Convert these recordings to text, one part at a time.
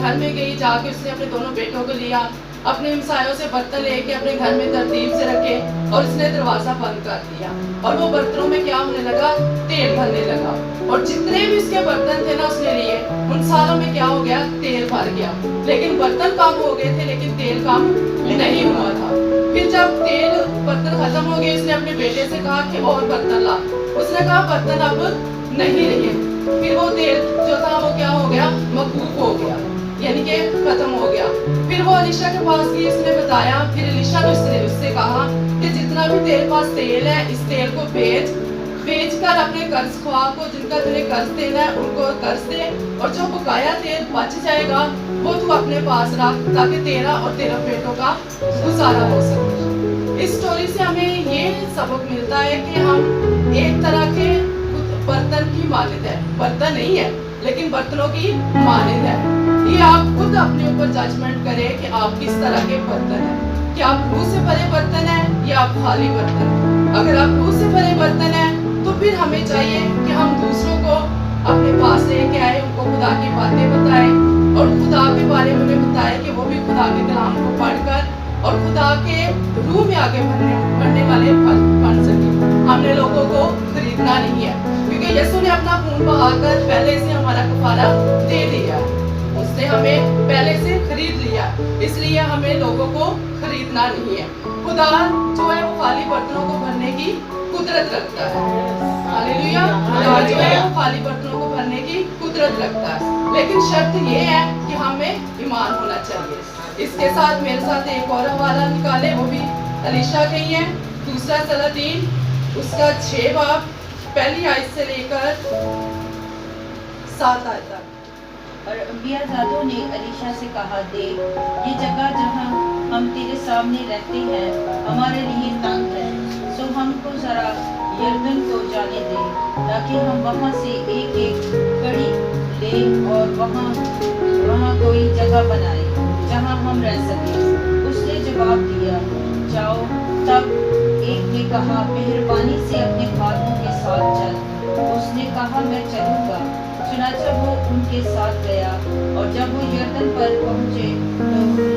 घर में गई, जाके उसने अपने दोनों बेटों को लिया, अपने हमसायों से बर्तन लेके अपने घर में तरतीब से रखे और उसने दरवाजा बंद कर दिया। और वो बर्तनों में क्या होने लगा, तेल भरने लगा। और जितने भी उसके बर्तन थे ना उसने लिए, उन सारों में क्या हो गया, तेल भर गया। लेकिन बर्तन कम हो गए थे, लेकिन तेल कम नहीं हुआ था। फिर जब तेल बर्तन खत्म हो गए, उसने अपने बेटे से कहा कि और बर्तन ला। उसने कहा बर्तन अब नहीं रहे। फिर वो तेल जो था वो क्या हो गया, मकबूल हो गया, यानी कि खत्म हो गया। फिर वो अलीशा के पास गई, उसने बताया। फिर अलीशा ने उससे कहा कि जितना भी तेरे पास तेल है, इस तेल को बेच कर अपने कर्ज ख्वाह को, जिनका तुझे कर्ज देना है उनको कर्ज दे, और जो बकाया तेल बच जाएगा वो तू अपने पास रख, ताकि तेरा और तेरे बेटों का गुजारा हो सके। इस स्टोरी से हमें ये सबक मिलता है कि हम एक तरह के बर्तन की मालिक है, बर्तन नहीं है लेकिन बर्तनों की मालिक है। ये आप खुद अपने ऊपर जजमेंट करें कि आप किस तरह के बर्तन हैं। क्या आप रूह से भरे बर्तन हैं या आप खाली बर्तन हैं? अगर आप रूह से भरे बर्तन हैं तो फिर हमें चाहिए कि हम दूसरों को अपने पास लेके आए, उनको खुदा की बातें बताएं और खुदा के बारे में उन्हें बताएं कि वो भी खुदा के कलाम को पढ़कर और खुदा के रूह में आगे बढ़ने वाले बन सके। हमने लोगों को खरीदना नहीं है, क्योंकि यीशु ने अपना खून बहाकर पहले से हमारा कफारा दे दिया है। उसने हमें पहले से खरीद लिया, इसलिए हमें लोगों को खरीदना नहीं है। खुदा जो है वो खाली बर्तनों को भरने की कुदरत रखता है। हालेलुया। खुदा जो है वो खाली बर्तनों को भरने की कुदरत रखता है, लेकिन शर्त ये है कि हमें ईमान होना चाहिए। इसके साथ मेरे साथ एक और हवाला निकाले, वो भी अलीशा का ही है। दूसरा सलातीन उसका 6 बाब पहली आयत से लेकर 7 आयत तक। और अंबियाज़ादों ने अलीशा से कहा, देख, ये जगह जहाँ हम तेरे सामने रहते हैं हमारे लिए तंग है, सो हमको जरा यरदन को जाने दे, ताकि हम वहाँ से एक कड़ी ले और वहाँ कोई जगह बनाए जहाँ हम रह सकें। उसने जवाब दिया, जाओ। तब एक ने कहा, मेहरबानी से अपने खादमों के साथ चल। उसने कहा, मैं चलूँगा। चुनाचा वो उनके साथ गया, और जब वो यरदन पर पहुँचे तो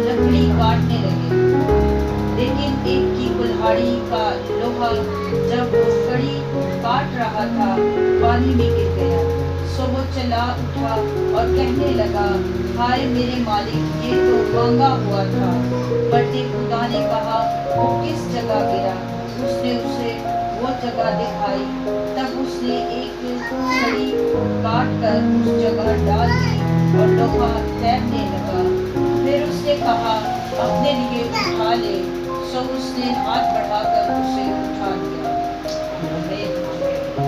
लकड़ी काटने लगे। लेकिन एक की कुल्हाड़ी का लोहा जब वो कड़ी काट रहा था पानी में गिर गया। सो वो चला उठा और कहने लगा, हाय मेरे मालिक, ये तो मांगा हुआ था। बल्कि खुदा ने कहा, वो किस जगह गिरा? उसने उसे वो जगह दिखाई। तब उसने एक छड़ी काट कर उस जगह डाल दी और लोहा तैरने लगा। फिर उसने कहा, अपने लिए उठा ले। सो उसने हाथ बढ़ाकर उसे उठा लिया।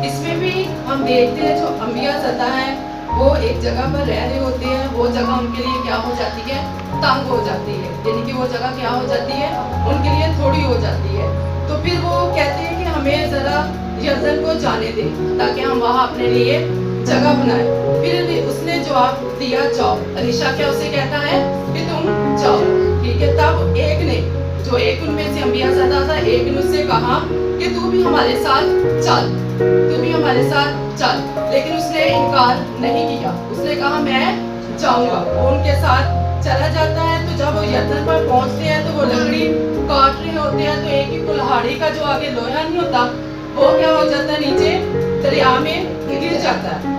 इसमें भी हम देखते हैं जो अंबियाज़ादा है वो एक जगह पर रह रहे होते हैं, वो जगह उनके लिए क्या हो जाती है, तंग हो जाती है, यानी कि वो जगह क्या हो जाती है, उनके लिए थोड़ी हो जाती है। तो फिर वो कहते हैं कि हमें जरा यरदन को जाने दे, ताकि हम वहाँ अपने लिए जगह बनाए। फिर उसने जवाब दिया, जाओ। अलीशा क्या उसे कहता है कि तुम जाओ, ठीक है। तब एक ने, जो एक उनमें से अंबियाज़ादा था, एक ने उससे कहा कि तू भी हमारे साथ चल, तू भी हमारे साथ चल। लेकिन उसने इनकार नहीं किया, उसने कहा मैं जाऊंगा। वो उनके साथ चला जाता है। तो जब वो यरदन पर पहुंचते हैं तो वो लकड़ी काट रहे होते हैं, तो एक ही कुल्हाड़ी का जो आगे लोहा नहीं होता वो क्या हो जाता है, नीचे दरिया में गिर जाता है।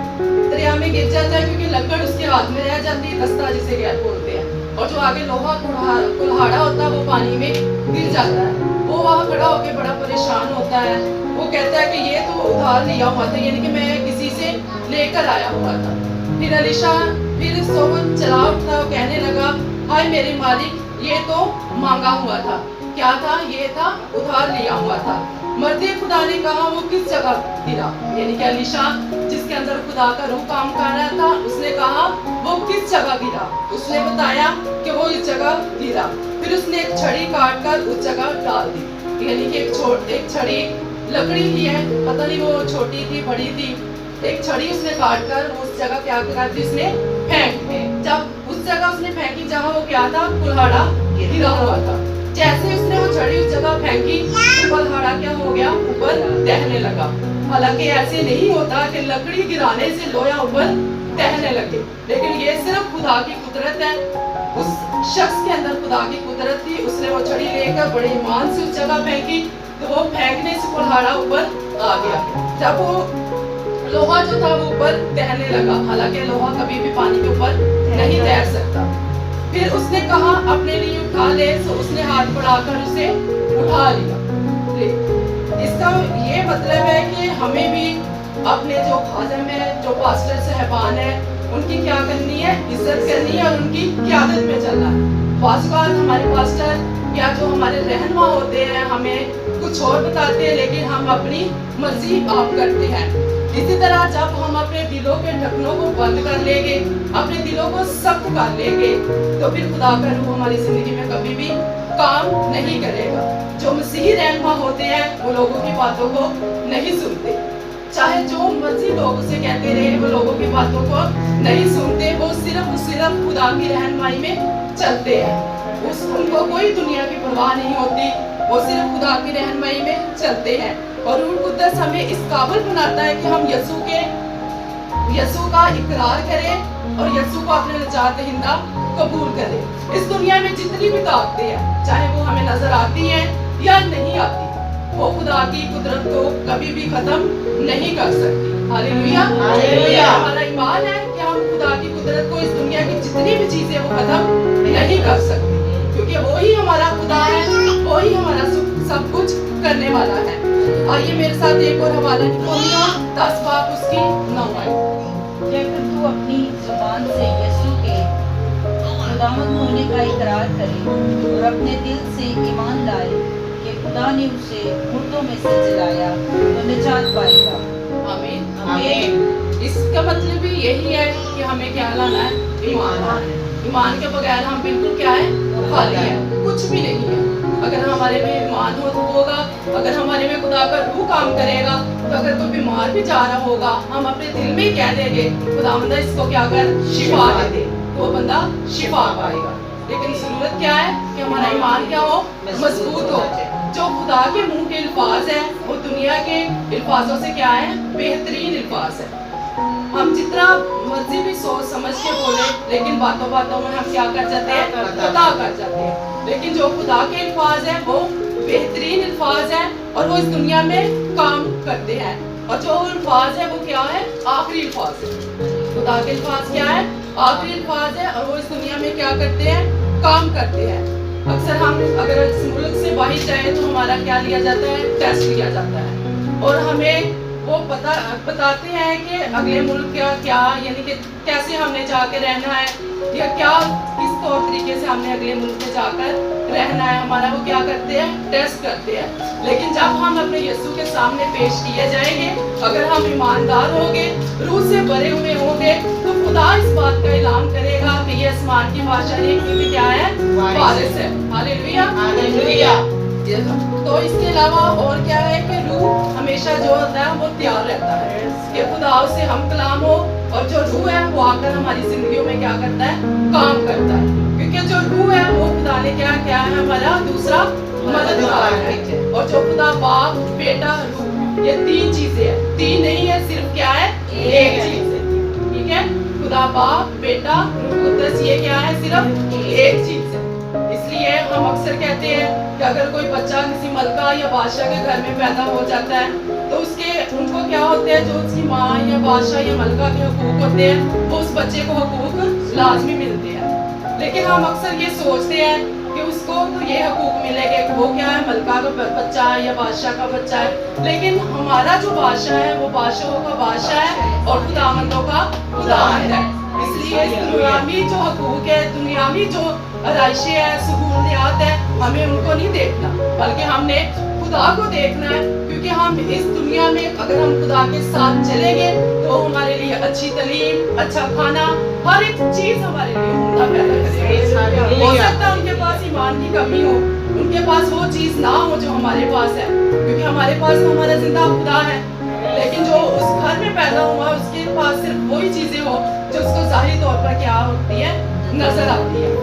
दरिया में गिर जाता है क्योंकि लकड़ उसके हाथ में रह जाती है, दस्ता जिसे गैर बोलते हैं, और जो आगे लोहा कुल्हाड़ा होता है वो पानी में गिर जाता है। वो वहाँ खड़ा होकर बड़ा परेशान होता है। वो कहता है कि ये तो उधार लिया हुआ था, यानी कि मैं किसी से लेकर आया हुआ था। फिर अलीशा फिर सोवन चला उठा, वो कहने लगा, हाय मेरे मालिक, ये तो मांगा हुआ था। क्या था? ये था उधार लिया हुआ था। मर्दे खुदा ने कहा, वो किस जगह गिरा? यानी कि अलीशा जिसके अंदर खुदा का रूह काम कर रहा था, उसने कहा वो किस जगह गिरा? उसने बताया कि वो इस जगह गिरा। फिर उसने एक छड़ी काट कर उस जगह डाल दी, यानी कि एक छड़ी लकड़ी की है, पता नहीं वो छोटी थी बड़ी थी, एक छड़ी उसने काट कर उस जगह क्या करा थी, उसने फेंक दी। जब उस जगह उसने फेंकी जहाँ वो क्या था, कुल्हाड़ा गिरा हुआ था। जैसे उसने वो छड़ी उस जगह फेंकी, कुल्हाड़ा क्या हो गया, ऊपर दहने लगा। हालांकि ऐसे नहीं होता कि लकड़ी गिराने से लोहा ऊपर तहने लगे। लेकिन ये सिर्फ खुदा की कुदरत है। उस शख्स के अंदर खुदा की कुदरत थी। उसने वो छड़ी लेकर बड़े ईमान से उस जगह फेंकी, तो वो फेंकने से कुल्हाड़ा ऊपर आ गया। जब वो लोहा जो था वो ऊपर तैरने लगा, हालांकि लोहा कभी भी पानी के ऊपर नहीं तैर सकता। फिर उसने कहा अपने लिए उठा ले, तो उसने हाथ बढ़ाकर उसे उठा लिया। इसका ये मतलब है कि हमें भी अपने जो खादम है, जो पास्टर साहबान है, उनकी क्या करनी है, इज्जत करनी है और उनकी क़यादत में चलना है। बाज़ बार हमारे पास्टर या जो हमारे रहनुमा होते हैं हमें कुछ और बताते हैं, लेकिन हम अपनी मर्जी आप करते हैं। इसी तरह जब हम अपने दिलों के ढक्कनों को बंद कर लेंगे, अपने दिलों को सख्त कर लेंगे, तो फिर खुदा का रूह हमारी जिंदगी में कभी भी काम नहीं करेगा। जो मसीही रहनुमा होते हैं वो लोगों की बातों को नहीं सुनते, चाहे जो मर्जी लोग उसे कहते रहे, वो लोगों की बातों को नहीं सुनते। वो सिर्फ खुदा की रहनुमाई में चलते हैं। उनको कोई दुनिया की परवाह नहीं होती, वो सिर्फ खुदा की रहनुमाई में चलते हैं। और रूह कुद्दस हमें इस काबिल बनाता है कि हम यीशु का इकरार करें और यीशु को अपने निजात दहिंदा कबूल करें। इस दुनिया में जितनी भी ताकतें हैं, चाहे वो हमें नजर आती हैं या नहीं आती, वो खुदा की कुदरत को कभी भी खत्म नहीं कर सकती। Hallelujah, hallelujah. हमारा ईमान है कि हम खुदा की कुदरत को, इस दुनिया की जितनी भी चीजें वो खत्म नहीं कर सकती, क्योंकि वो ही हमारा खुदा है, वो ही हमारा सब कुछ करने वाला है। आइए मेरे साथ एक और हवाला निकालिए, 10 बाब उसकी 9 आयत। जब तू अपनी जुबान से यीशु के खुदावंद होने का इकरार करे और अपने दिल से ईमान लाए कि खुदा ने उसे मुर्दों में से जलाया, तो निजात पाएगा। आमीन, आमीन। इसका मतलब भी यही है कि हमें क्या लाना है, ईमान। ईमान के बगैर हम बिल्कुल क्या है, खाली है, कुछ भी नहीं है। अगर हमारे में ईमान होगा, अगर हमारे में खुदा का रूह काम करेगा, तो अगर कोई बीमार भी जा रहा होगा, हम अपने दिल में ही कह देंगे खुदावंद इसको क्या कर, शिफा दे दे, तो वो बंदा शिफा पाएगा। लेकिन जरूरत क्या है कि हमारा ईमान क्या हो, मजबूत हो। जो खुदा के मुंह के अल्फाज है वो दुनिया के अल्फाजों से क्या है, बेहतरीन अल्फाज है। हम जितना मर्जी भी सोच समझ के बोले, लेकिन बातों बातों में हम क्या कर जाते हैं, खता कर जाते हैं। लेकिन जो खुदा के अल्फाज है वो बेहतरीन अल्फाज है और वो इस दुनिया में काम करते हैं। और जो अल्फाज है वो क्या है, आखिरी अल्फाज है। खुदा के अल्फाज क्या है, आखिरी अल्फाज है और वो इस दुनिया में क्या करते हैं, काम करते हैं। अक्सर हम अगर इस मुल्क से बाहर जाए तो हमारा क्या लिया जाता है, टेस्ट लिया जाता है और हमें वो बताते हैं कि अगले मुल्क क्या यानी कि कैसे हमने जाकर रहना है या क्या किस तौर तरीके से हमने अगले मुल्क में जाकर रहना है, हमारा वो क्या करते हैं, टेस्ट करते हैं। लेकिन जब हम अपने यीशु के सामने पेश किए जाएंगे, अगर हम ईमानदार होंगे, रूह से भरे हुए होंगे, तो खुदा इस बात का ऐलान करेगा कि ये आसमान की बादशाह की क्या है, वारिस है। Hallelujah, hallelujah. तो इसके अलावा और क्या है कि रूह हमेशा जो होता है वो तैयार रहता है कि खुदा से हम कलाम हो, और जो रूह है वो आकर हमारी जिंदगियों में क्या करता है, काम करता है। क्योंकि जो रूह है वो खुदा ने क्या है, हमारा दूसरा मददगार है। और जो खुदा बाप, बेटा, रूह, ये 3 चीजें हैं, 3 नहीं है, सिर्फ क्या है, एक चीज है। ठीक है, खुदा बाप, बेटा, रूह कुद्दस, ये क्या है, सिर्फ एक चीज है। इसलिए हम अक्सर कहते हैं कि अगर कोई बच्चा किसी मलका या बादशाह के घर में पैदा हो जाता है तो उनको क्या होते हैं, जो उसकी माँ या बादशाह या मलका के हकूक होते हैं वो उस बच्चे को हकूक लाजमी मिलते हैं। लेकिन हम अक्सर ये सोचते हैं कि उसको तो ये हकूक मिलेंगे कि वो क्या है, मलका का बच्चा है या बादशाह का बच्चा है। लेकिन हमारा जो बादशाह है वो बादशाहों का बादशाह है और खुदावंदों का खुदावंद है। इसलिए दुनियावी जो हकूक है, दुनियावी जो आराइशें है, सहूलियात है, हमें उनको नहीं देखना, बल्कि हमने खुदा को देखना है। क्योंकि हम इस दुनिया में अगर हम खुदा के साथ चलेंगे तो हमारे लिए अच्छी तालीम, अच्छा खाना, हर एक चीज हमारे लिए उम्दा पैदा करेगा। हो सकता है उनके पास ईमान की कमी हो, उनके पास वो चीज ना हो जो हमारे पास है, क्योंकि हमारे पास तो हमारा जिंदा खुदा है। लेकिन जो उस घर में पैदा हुआ उसके पास सिर्फ वही चीजें हो जो उसको जाहिर तौर पर क्या होती है, नजर आती है।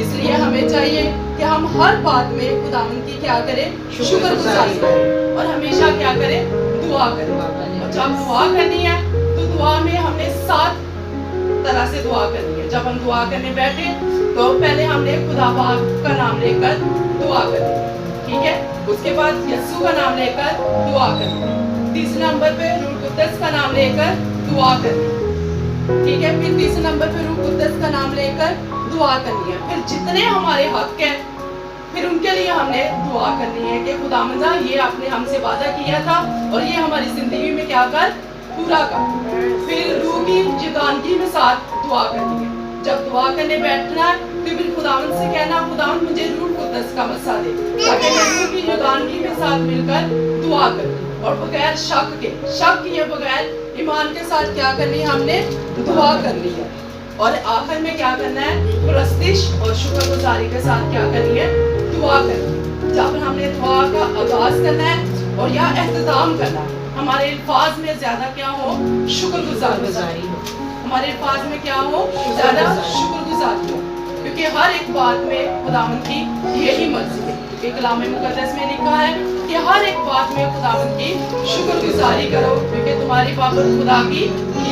इसलिए हमें चाहिए कि हम हर बात में खुदावंद की क्या करें, शुक्रगुजारी करें और हमेशा क्या करें, दुआ करें। और जब दुआ करनी है तो दुआ में हमने 7 तरह से दुआ करनी है। जब हम दुआ करने बैठे तो पहले हमने खुदा पाक का नाम लेकर दुआ करनी है, ठीक है। उसके बाद यीशु का नाम लेकर दुआ करनी है। तीसरे नंबर पे रूह कुद्दस का नाम लेकर दुआ करनी है, ठीक है। फिर तीसरे नंबर पे रूह कुद्दस का नाम लेकर दुआ करनी है। फिर जितने हमारे हक है फिर उनके लिए हमने दुआ करनी है कि खुदावंदा ये आपने हमसे वादा किया था और ये हमारी जिंदगी में क्या कर पूरा कर। फिर रूह की जिंदगी में साथ दुआ करनी है। जब दुआ करने बैठना है तो फिर खुदावंद से कहना, खुदावंद मुझे रूह कुद्दस का मस्सा दे ताकि मैं रूह की जिंदगी में साथ मिलकर दुआ करूं और बगैर शक किए बगैर ईमान के साथ क्या करनी है, हमने दुआ करनी है। और आखिर में क्या करना है, प्रस्तिश और शुक्रगुजारी के साथ क्या करनी है, दुआ करनी। जब हमने दुआ का आगाज करना है और या एहतमाम करना है, हमारे अल्फाज में ज्यादा क्या हो, शुक्रगुजारी हो। हमारे अल्फाज में क्या हो, ज्यादा शुक्रगुजारी हो, क्योंकि हर एक बात में खुदावंद की यही मर्जी है। क्योंकि कलाम मुकद्दस में लिखा है कि हर एक बात में खुदावंद की शुक्रगुजारी करो, क्योंकि तुम्हारी बाबत खुदा की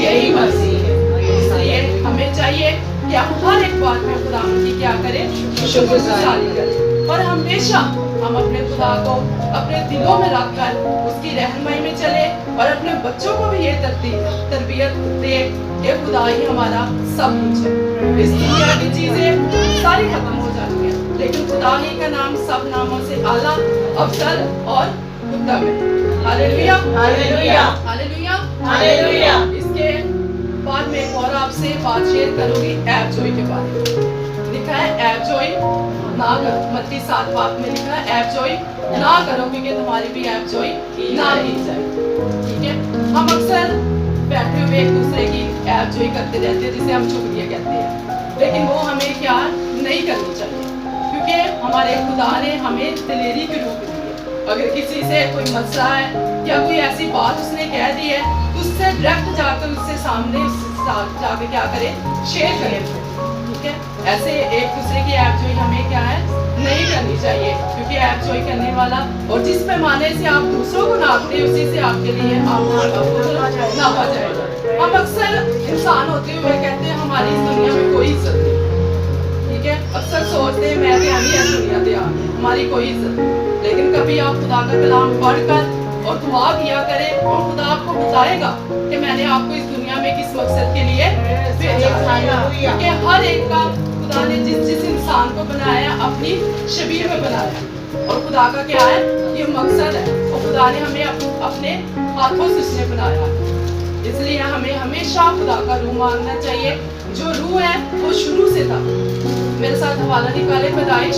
यही मर्जी है। इसलिए हमें चाहिए कि हम हर एक बात में खुदावंद की क्या करें, शुक्रगुजारी करें। और हमेशा हम अपने खुदा को अपने दिलों में रखकर उसकी रहनुमाई में चले और अपने बच्चों को भी ये तरबियत दे कि खुदा ही हमारा सब कुछ है। इस दुनिया की चीजें सारी खत्म हो जाती हैं, लेकिन खुदा ही का नाम सब नामों से आला, अफजल और उत्तम है। Hallelujah, hallelujah, hallelujah, hallelujah. इसके बाद में एक और आपसे बात शेयर करूंगी ऐप जॉय के बारे में। लिखा है ऐप जॉय ना करो, मत्ती 7 बात में लिखा है ऐप जॉय ना करो, क्योंकि तुम्हारी भी ऐप जॉय ना की जाए, ठीक है। हम अक्सर बैठे हुए एक दूसरे की ऐप जॉय करते रहते हैं, जिसे हम शुक्रिया कहते हैं, लेकिन वो हमें क्या नहीं करनी चाहिए, क्योंकि हमारे खुदा ने हमें दिलेरी के रूप दी है। अगर किसी से कोई मसला है या कोई ऐसी बात उसने कह दी है तो उससे डायरेक्ट जाकर उससे सामने जाकर क्या करें, शेयर करें, ठीक है। ऐसे एक दूसरे की ऐप जॉय हमें क्या है नहीं करनी चाहिए, क्योंकि ऐप जॉय करने वाला और जिस पैमाने से आप दूसरों को नापते हैं उसी से आपके लिए नापा जाएगा। हम अक्सर इंसान होते हुए कहते हैं हमारी इस दुनिया में कोई इज्जत नहीं, ठीक है। अक्सर सोचते हैं मैं भी हम इस दुनिया से आ गए, हमारी कोई इज्जत नहीं। लेकिन कभी आप खुदा का कलाम पढ़कर और दुआ किया करें और खुदा आपको बताएगा कि मैंने आपको इस दुनिया में किस मकसद के लिए भेजा है। क्योंकि हर एक का खुदा ने जिस इंसान को बनाया अपनी शबीह में बनाया, और खुदा का क्या है, ये मकसद है, और खुदा ने हमें अपने हाथों से उसने बनाया। इसलिए हमें हमेशा खुदा का रूह मांगना चाहिए। जो रूह है वो शुरू से था। मेरे साथ हवाला निकाले पैदाइश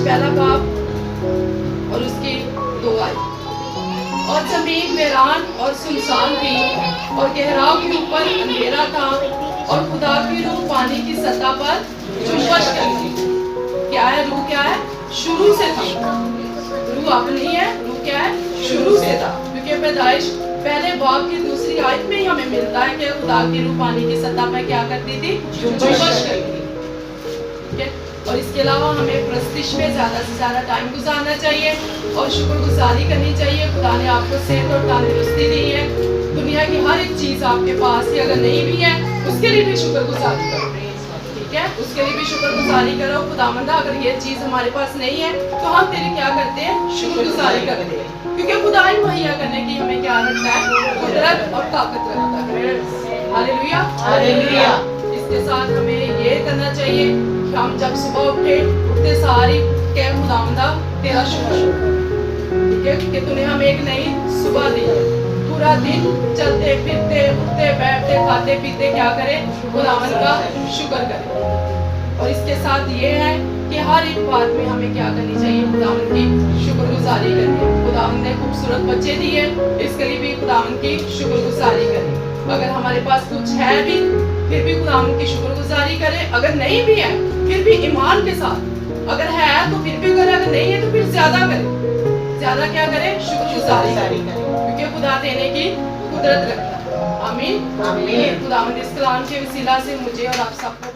पहला बाब और उसकी 2 आयत। और जमीन वीरान और सुनसान थी और गहराव के ऊपर अंधेरा था और खुदा की रूह पानी की सतह पर जुम्बश करती थी। क्या है रूह, क्या है, शुरू से था। रूह अब नहीं है, रूह क्या है, शुरू से था। क्योंकि पैदाइश पहले बाब की 2 आयत में ही हमें मिलता है कि खुदा की रूह पानी की सतह पर क्या करती थी, जुम्बश करती थी, ठीक है। और इसके अलावा हमें प्रस्तिश में ज़्यादा से ज़्यादा टाइम गुजारना चाहिए और शुक्रगुजारी करनी चाहिए। खुदा ने आपको सेहत और तंदुरुस्ती दी है। दुनिया की हर एक चीज़ आपके पास ही अगर नहीं भी है उसके लिए भी शुक्रगुजारी करो, ठीक है। उसके लिए भी शुक्रगुजारी करो। खुदावंदा अगर ये चीज़ हमारे पास नहीं है तो हम तेरी क्या करते हैं, शुक्रगुजारी करते हैं, क्योंकि खुदा ही मुहैया करने की हमें क्या रखता है, कुदरत और ताकत रखता है। Hallelujah, hallelujah. इसके साथ हमें ये करना चाहिए कि हम जब सुबह उठते सारी कह खुदावंदा तेरा शुक्र, ठीक है, कि तूने हमें एक नई सुबह दी है। पूरा दिन चलते फिरते उठते बैठते खाते पीते क्या करें, खुदावंद का शुक्र करें। और इसके साथ ये है कि हर एक बात में हमें क्या करनी चाहिए, खुदावंद की शुक्रगुजारी करनी है। खुदावंद ने खूबसूरत बच्चे दिए, इसके लिए भी खुदावंद की शुक्रगुजारी करें। अगर हमारे पास कुछ है भी फिर भी खुदावंद की शुक्रगुजारी करें। अगर नहीं भी है फिर भी ईमान के साथ, अगर है तो फिर भी करें, अगर नहीं है तो फिर ज्यादा करें। ज्यादा क्या करें, शुक्रगुजारी करें, क्योंकि खुदा देने की कुदरत रखता है। आमीन, आमीन। खुदावंद इस कलाम के वसीला से मुझे और आप सबको